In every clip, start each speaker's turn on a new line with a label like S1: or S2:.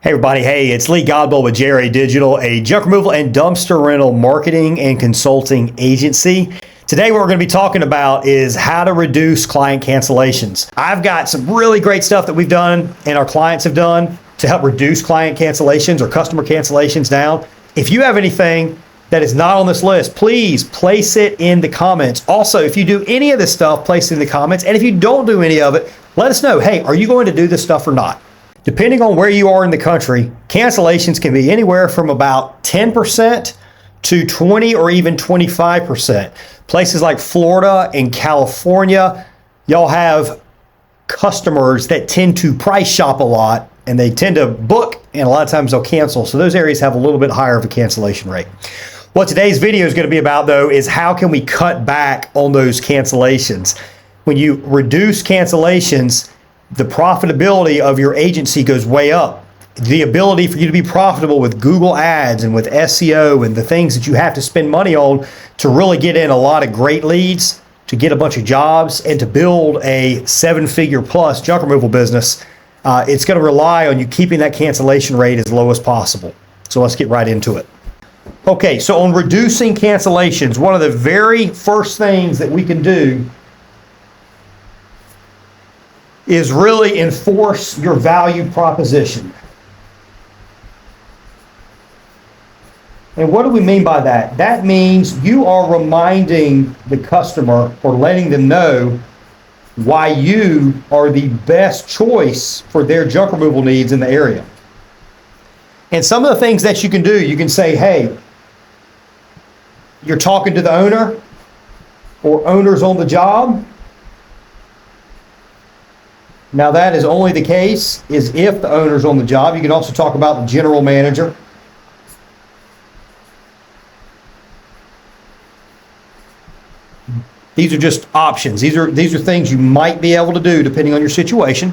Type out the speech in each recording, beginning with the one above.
S1: Hey everybody, hey, it's Lee Godbold with JRA Digital, a junk removal and dumpster rental marketing and consulting agency. Today what we're going to be talking about is how to reduce client cancellations. I've got some really great stuff that we've done and our clients have done to help reduce client cancellations or customer cancellations down. If you have anything that is not on this list, please place it in the comments. Also, if you do any of this stuff, place it in the comments. And if you don't do any of it, let us know, hey, are you going to do this stuff or not? Depending on where you are in the country, cancellations can be anywhere from about 10% to 20 or even 25%. Places like Florida and California, y'all have customers that tend to price shop a lot and they tend to book and a lot of times they'll cancel. So those areas have a little bit higher of a cancellation rate. What today's video is going to be about though is how can we cut back on those cancellations. When you reduce cancellations, the profitability of your agency goes way up. The ability for you to be profitable with Google ads and with SEO and the things that you have to spend money on to really get in a lot of great leads, to get a bunch of jobs, and to build a 7-figure plus junk removal business, it's going to rely on you keeping that cancellation rate as low as possible. So let's get right into it. Okay, so on reducing cancellations, one of the very first things that we can do is really enforce your value proposition. And what do we mean by that? That means you are reminding the customer or letting them know why you are the best choice for their junk removal needs in the area. And some of the things that you can do, you can say, hey, you're talking to the owner or owners on the job. Now that is only the case is if the owner's on the job. You can also talk about the general manager. These are just options. These are things you might be able to do depending on your situation.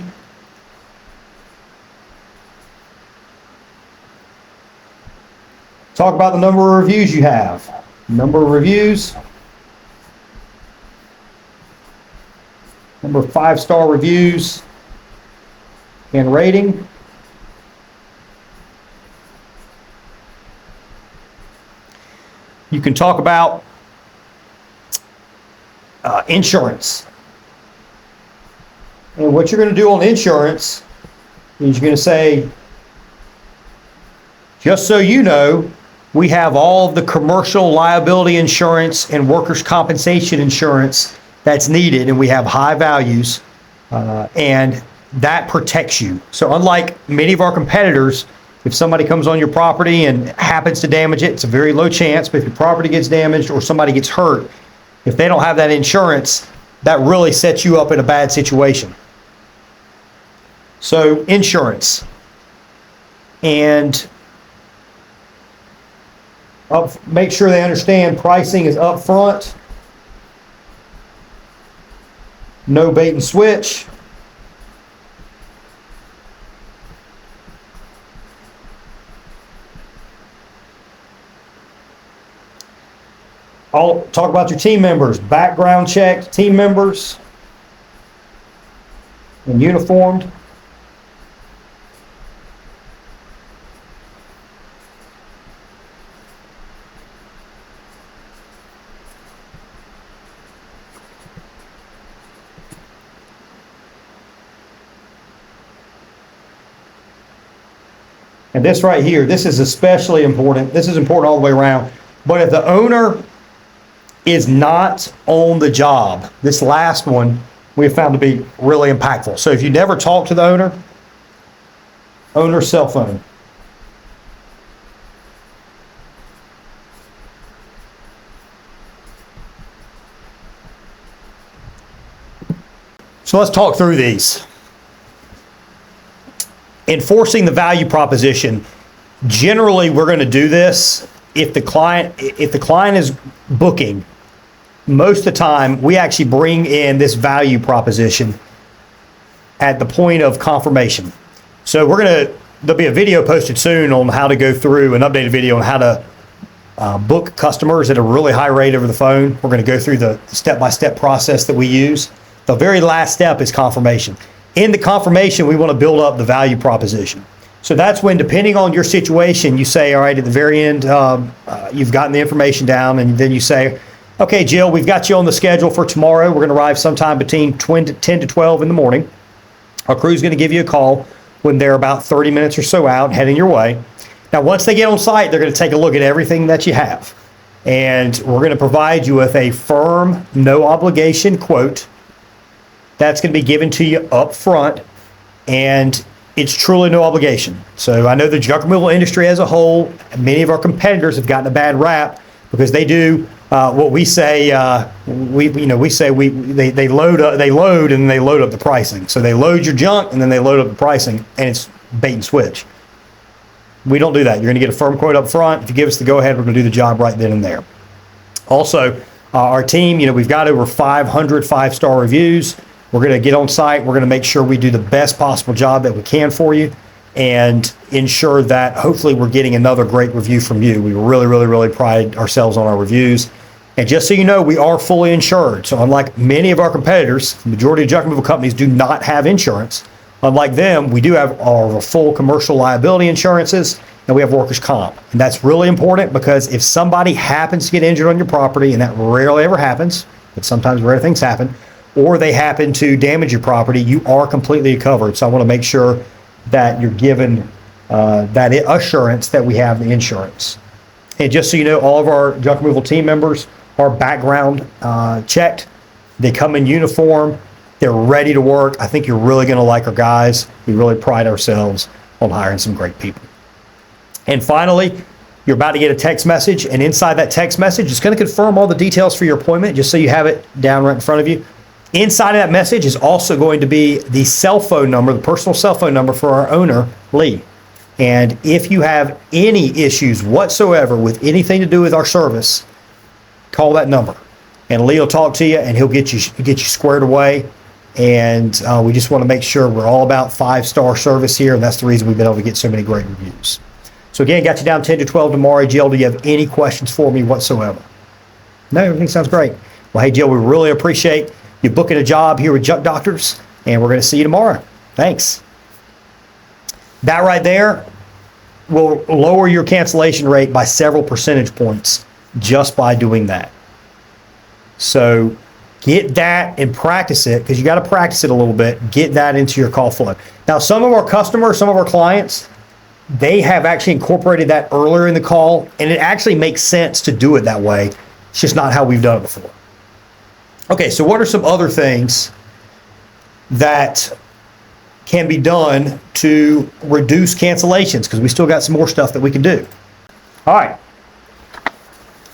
S1: Talk about the number of reviews you have. Number of reviews. Number of 5-star reviews and rating. You can talk about insurance. And what you're going to do on insurance is you're going to say, just so you know, we have all of the commercial liability insurance and workers' compensation insurance that's needed, and we have high values, and that protects you. So unlike many of our competitors, if somebody comes on your property and happens to damage it, it's a very low chance, but if your property gets damaged or somebody gets hurt, if they don't have that insurance, that really sets you up in a bad situation. So insurance. And make sure they understand pricing is upfront. No bait and switch. I'll talk about your team members. Background checked team members and uniformed. And this right here, this is especially important. This is important all the way around. But if the owner is not on the job, this last one we have found to be really impactful. So if you never talk to the owner's cell phone. So let's talk through these. Enforcing the value proposition. Generally, we're going to do this if the client is booking. Most of the time, we actually bring in this value proposition at the point of confirmation. So there'll be a video posted soon on how to go through, an updated video on how to book customers at a really high rate over the phone. We're going to go through the step-by-step process that we use. The very last step is confirmation. In the confirmation, we want to build up the value proposition. So that's when, depending on your situation, you say, all right, at the very end, you've gotten the information down, and then you say, okay, Jill, we've got you on the schedule for tomorrow. We're going to arrive sometime between 10 to 12 in the morning. Our crew's going to give you a call when they're about 30 minutes or so out, heading your way. Now, once they get on site, they're going to take a look at everything that you have. And we're going to provide you with a firm, no obligation quote that's going to be given to you up front. And it's truly no obligation. So I know the junk removal industry as a whole, many of our competitors have gotten a bad rap because they do what we say. They load and they load up the pricing. So they load your junk and then they load up the pricing, and it's bait and switch. We don't do that. You're going to get a firm quote up front. If you give us the go ahead, we're going to do the job right then and there. Also, our team, we've got over 500 5-star reviews. We're going to get on site. We're going to make sure we do the best possible job that we can for you and ensure that hopefully we're getting another great review from you. We really, really, really pride ourselves on our reviews. And just so you know, we are fully insured. So unlike many of our competitors, the majority of junk removal companies do not have insurance. Unlike them, we do have our full commercial liability insurances, and we have workers' comp. And that's really important because if somebody happens to get injured on your property, and that rarely ever happens, but sometimes rare things happen, or they happen to damage your property, you are completely covered. So I want to make sure that you're given that assurance that we have the insurance. And just so you know, all of our junk removal team members are background checked. They come in uniform. They're ready to work. I think you're really going to like our guys. We really pride ourselves on hiring some great people. And finally, you're about to get a text message, and inside that text message, it's going to confirm all the details for your appointment, just so you have it down right in front of you. Inside of that message is also going to be the cell phone number, the personal cell phone number for our owner, Lee. And if you have any issues whatsoever with anything to do with our service, call that number. And Lee will talk to you, and he'll get you squared away. And we just want to make sure we're all about 5-star service here, and that's the reason we've been able to get so many great reviews. So again, got you down 10 to 12 tomorrow. Jill, do you have any questions for me whatsoever? No, everything sounds great. Well, hey, Jill, we really appreciate you booking a job here with Junk Doctors, and we're going to see you tomorrow. Thanks. That right there will lower your cancellation rate by several percentage points just by doing that. So get that and practice it, because you got to practice it a little bit. Get that into your call flow. Now, some of our customers, some of our clients, they have actually incorporated that earlier in the call, and it actually makes sense to do it that way. It's just not how we've done it before. Okay, so what are some other things that can be done to reduce cancellations? Because we still got some more stuff that we can do. All right.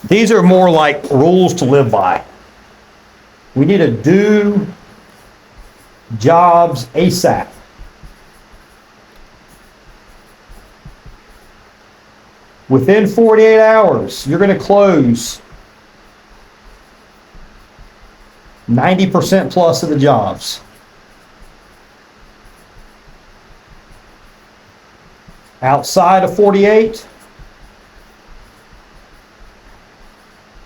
S1: These are more like rules to live by. We need to do jobs ASAP. Within 48 hours, you're going to close 90% plus of the jobs. Outside of 48,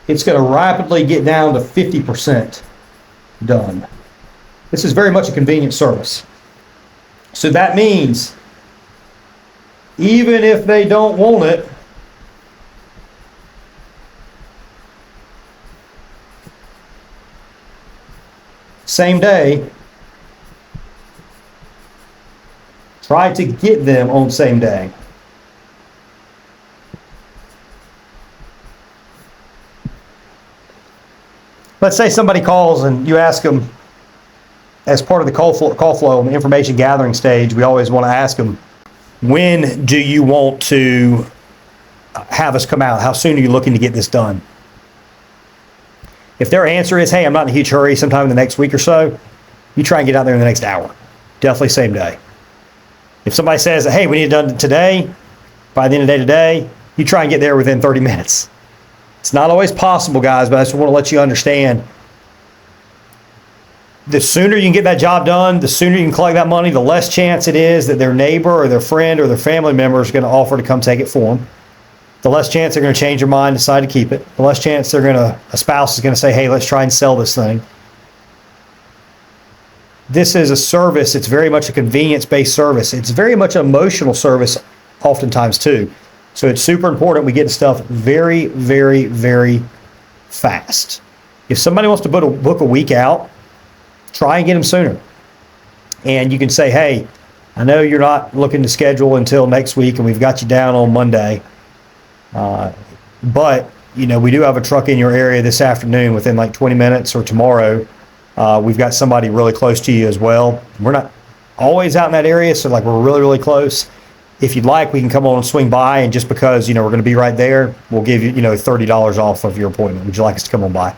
S1: it's going to rapidly get down to 50% done. This is very much a convenient service. So that means even if they don't want it, same day, try to get them on same day. Let's say somebody calls and you ask them, as part of the call flow on the information gathering stage, we always want to ask them, when do you want to have us come out? How soon are you looking to get this done? If their answer is, hey, I'm not in a huge hurry, sometime in the next week or so, you try and get out there in the next hour. Definitely same day. If somebody says, hey, we need it done today, by the end of the day today, you try and get there within 30 minutes. It's not always possible, guys, but I just want to let you understand, the sooner you can get that job done, the sooner you can collect that money, the less chance it is that their neighbor or their friend or their family member is going to offer to come take it for them. The less chance they're going to change their mind, decide to keep it. The less chance a spouse is going to say, hey, let's try and sell this thing. this is a service. It's very much a convenience-based service. It's very much an emotional service oftentimes too. So it's super important we get stuff very, very, very fast. If somebody wants to book a week out, try and get them sooner. And you can say, hey, I know you're not looking to schedule until next week and we've got you down on Monday. But, you know, we do have a truck in your area this afternoon within like 20 minutes or tomorrow. We've got somebody really close to you as well. We're not always out in that area, so like we're really, really close. If you'd like, we can come on and swing by, and just because, you know, we're going to be right there, we'll give you, you know, $30 off of your appointment. Would you like us to come on by?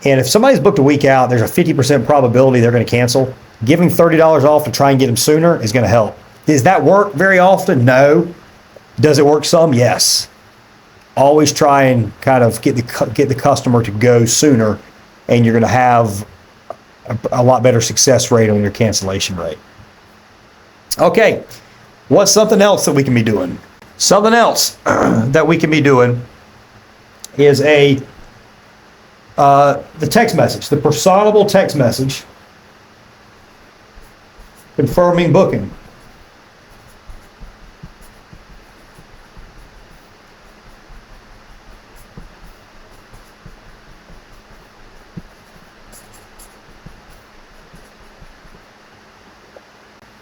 S1: And if somebody's booked a week out, there's a 50% probability they're going to cancel. Giving $30 off to try and get them sooner is going to help. Does that work very often? No. Does it work some? Yes. Always try and kind of get the customer to go sooner, and you're going to have a lot better success rate on your cancellation rate. Okay, what's something else that we can be doing? Something else that we can be doing is the text message, the personable text message confirming booking.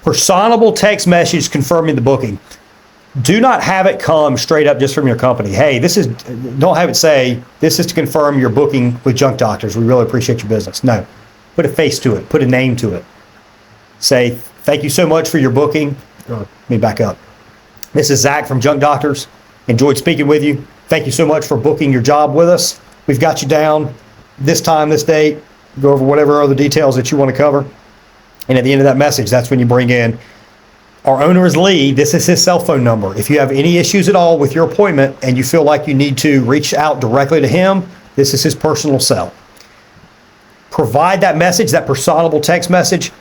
S1: Personable text message confirming the booking. Do not have it come straight up just from your company. Hey, don't have it say, this is to confirm your booking with Junk Doctors. We really appreciate your business. No, put a face to it, put a name to it. Say, thank you so much for your booking. Let me back up. This is Zach from Junk Doctors. Enjoyed speaking with you. Thank you so much for booking your job with us. We've got you down this time, this date. Go over whatever other details that you want to cover. And at the end of that message, that's when you bring in, our owner is Lee. This is his cell phone number. If you have any issues at all with your appointment and you feel like you need to reach out directly to him, this is his personal cell. Provide that message, that personable text message.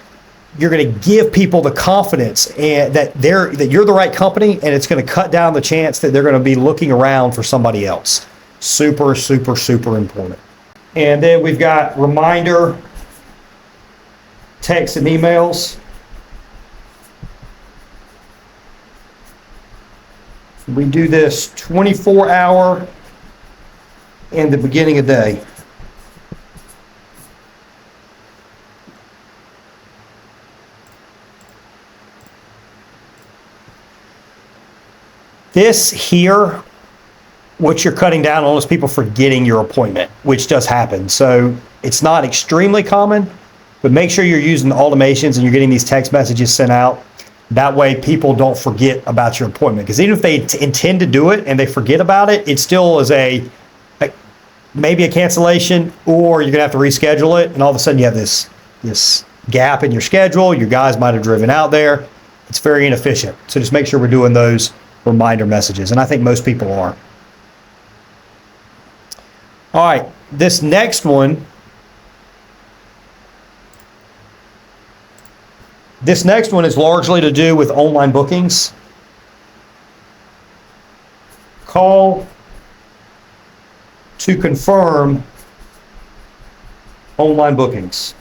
S1: You're going to give people the confidence and that you're the right company, and it's going to cut down the chance that they're going to be looking around for somebody else. Super, super, super important. And then we've got reminder texts and emails. We do this 24-hour and the beginning of day. This here, what you're cutting down on is people forgetting your appointment, which does happen. So it's not extremely common, but make sure you're using the automations and you're getting these text messages sent out. That way people don't forget about your appointment. Because even if they intend to do it and they forget about it, it still is maybe a cancellation, or you're going to have to reschedule it. And all of a sudden you have this gap in your schedule. Your guys might have driven out there. It's very inefficient. So just make sure we're doing those reminder messages. And I think most people are. All right, this next one. This next one is largely to do with online bookings. Call to confirm online bookings.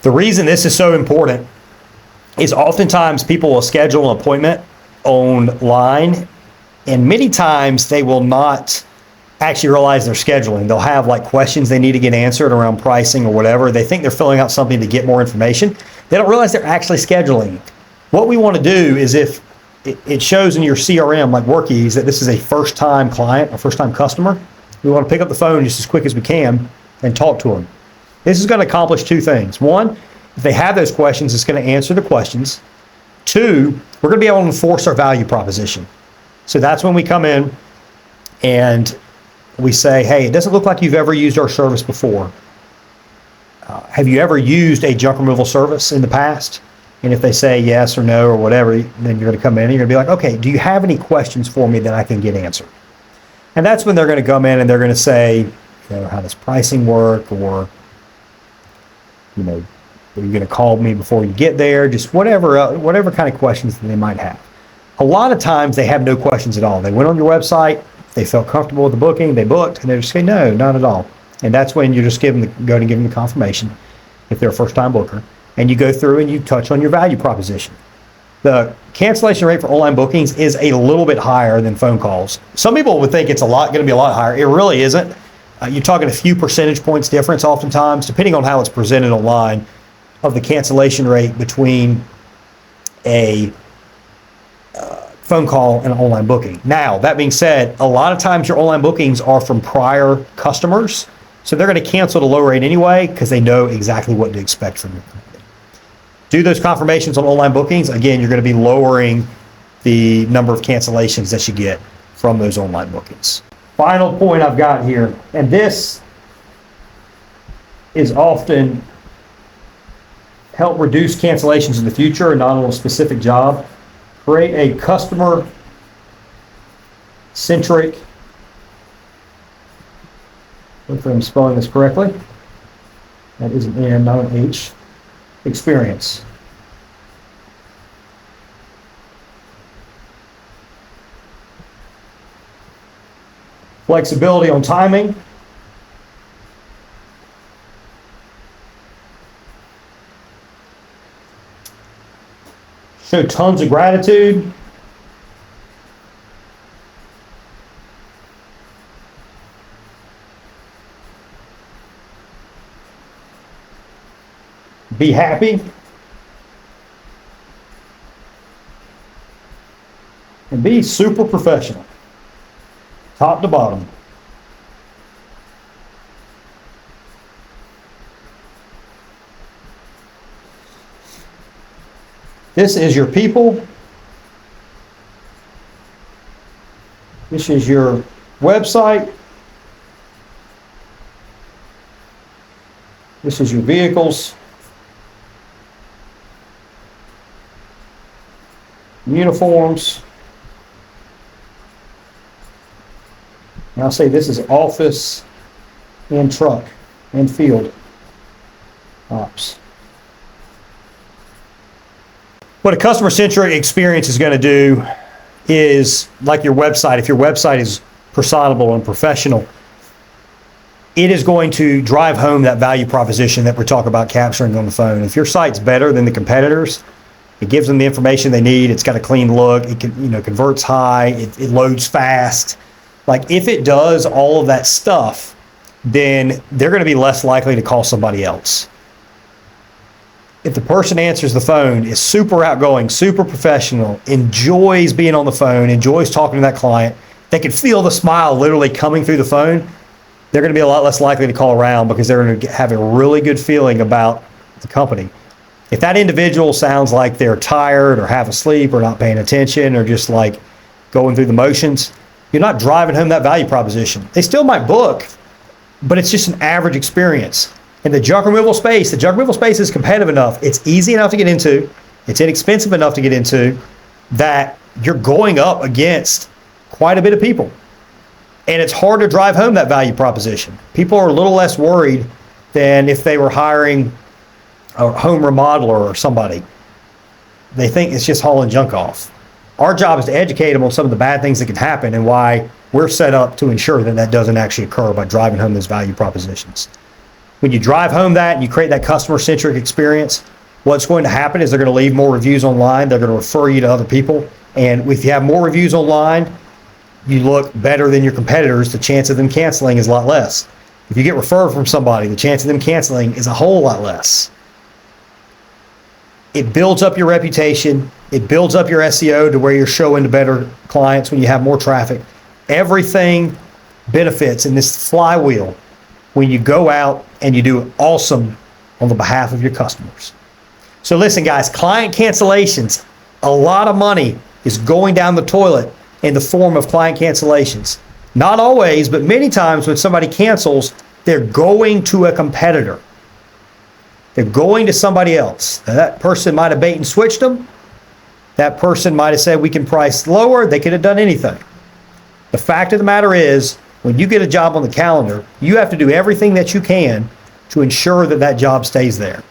S1: The reason this is so important is oftentimes people will schedule an appointment online, and many times they will not actually realize they're scheduling. They'll have like questions they need to get answered around pricing or whatever. They think they're filling out something to get more information. They don't realize they're actually scheduling. What we want to do is, if it shows in your CRM, like WorkEase, that this is a first-time client, a first-time customer, we want to pick up the phone just as quick as we can and talk to them. This is going to accomplish two things. One, if they have those questions, it's going to answer the questions. Two, we're going to be able to enforce our value proposition. So that's when we come in and we say, hey, it doesn't look like you've ever used our service before. Have you ever used a junk removal service in the past? And if they say yes or no or whatever, then you're going to come in and you're going to be like, okay, do you have any questions for me that I can get answered? And that's when they're going to come in and they're going to say, how does pricing work? Or, are you going to call me before you get there? Just whatever kind of questions that they might have. A lot of times they have no questions at all. They went on your website, they felt comfortable with the booking, they booked, and they just say, no, not at all. And that's when you're just go to give them the confirmation if they're a first-time booker. And you go through and you touch on your value proposition. The cancellation rate for online bookings is a little bit higher than phone calls. Some people would think it's going to be a lot higher. It really isn't. You're talking a few percentage points difference oftentimes, depending on how it's presented online, of the cancellation rate between a phone call and an online booking. Now, that being said, a lot of times your online bookings are from prior customers, so they're going to cancel at a low rate anyway because they know exactly what to expect from you. Do those confirmations on online bookings. Again, you're going to be lowering the number of cancellations that you get from those online bookings. Final point I've got here, and this is often help reduce cancellations in the future and not on a specific job. Create a customer-centric, hopefully I'm spelling this correctly, that is an N, not an H, experience. Flexibility on timing. Show tons of gratitude. Be happy. And be super professional, top to bottom. This is your people. This is your website. This is your vehicles. Uniforms. And I'll say this is office and truck and field ops. What a customer-centric experience is going to do is, like your website, if your website is personable and professional, it is going to drive home that value proposition that we're talking about capturing on the phone. If your site's better than the competitors, it gives them the information they need. It's got a clean look. It can, converts high. It loads fast. Like, if it does all of that stuff, then they're going to be less likely to call somebody else. If the person answers the phone, is super outgoing, super professional, enjoys being on the phone, enjoys talking to that client, they can feel the smile literally coming through the phone, they're going to be a lot less likely to call around because they're going to have a really good feeling about the company. If that individual sounds like they're tired or half asleep or not paying attention or just like going through the motions, you're not driving home that value proposition. They still might book, but it's just an average experience. In the junk removal space, is competitive enough. It's easy enough to get into. It's inexpensive enough to get into that you're going up against quite a bit of people. And it's hard to drive home that value proposition. People are a little less worried than if they were hiring a home remodeler or somebody. They think it's just hauling junk off. Our job is to educate them on some of the bad things that can happen and why we're set up to ensure that that doesn't actually occur by driving home those value propositions. When you drive home that and you create that customer-centric experience, what's going to happen is they're going to leave more reviews online. They're going to refer you to other people. And if you have more reviews online, you look better than your competitors. The chance of them canceling is a lot less. If you get referred from somebody, the chance of them canceling is a whole lot less. It builds up your reputation. It builds up your SEO to where you're showing to better clients when you have more traffic. Everything benefits in this flywheel when you go out and you do awesome on the behalf of your customers. So listen, guys, client cancellations, a lot of money is going down the toilet in the form of client cancellations. Not always, but many times when somebody cancels, they're going to a competitor. They're going to somebody else. Now, that person might have bait and switched them. That person might have said, we can price lower. They could have done anything. The fact of the matter is, when you get a job on the calendar, you have to do everything that you can to ensure that that job stays there.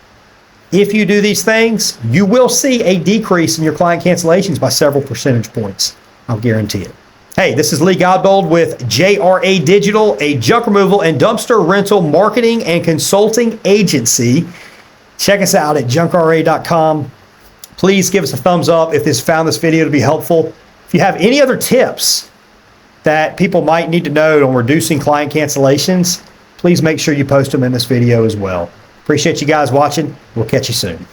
S1: If you do these things, you will see a decrease in your client cancellations by several percentage points. I'll guarantee it. Hey, this is Lee Godbold with JRA Digital, a junk removal and dumpster rental marketing and consulting agency. Check us out at junkra.com. Please give us a thumbs up if found this video to be helpful. If you have any other tips that people might need to know on reducing client cancellations, please make sure you post them in this video as well. Appreciate you guys watching. We'll catch you soon.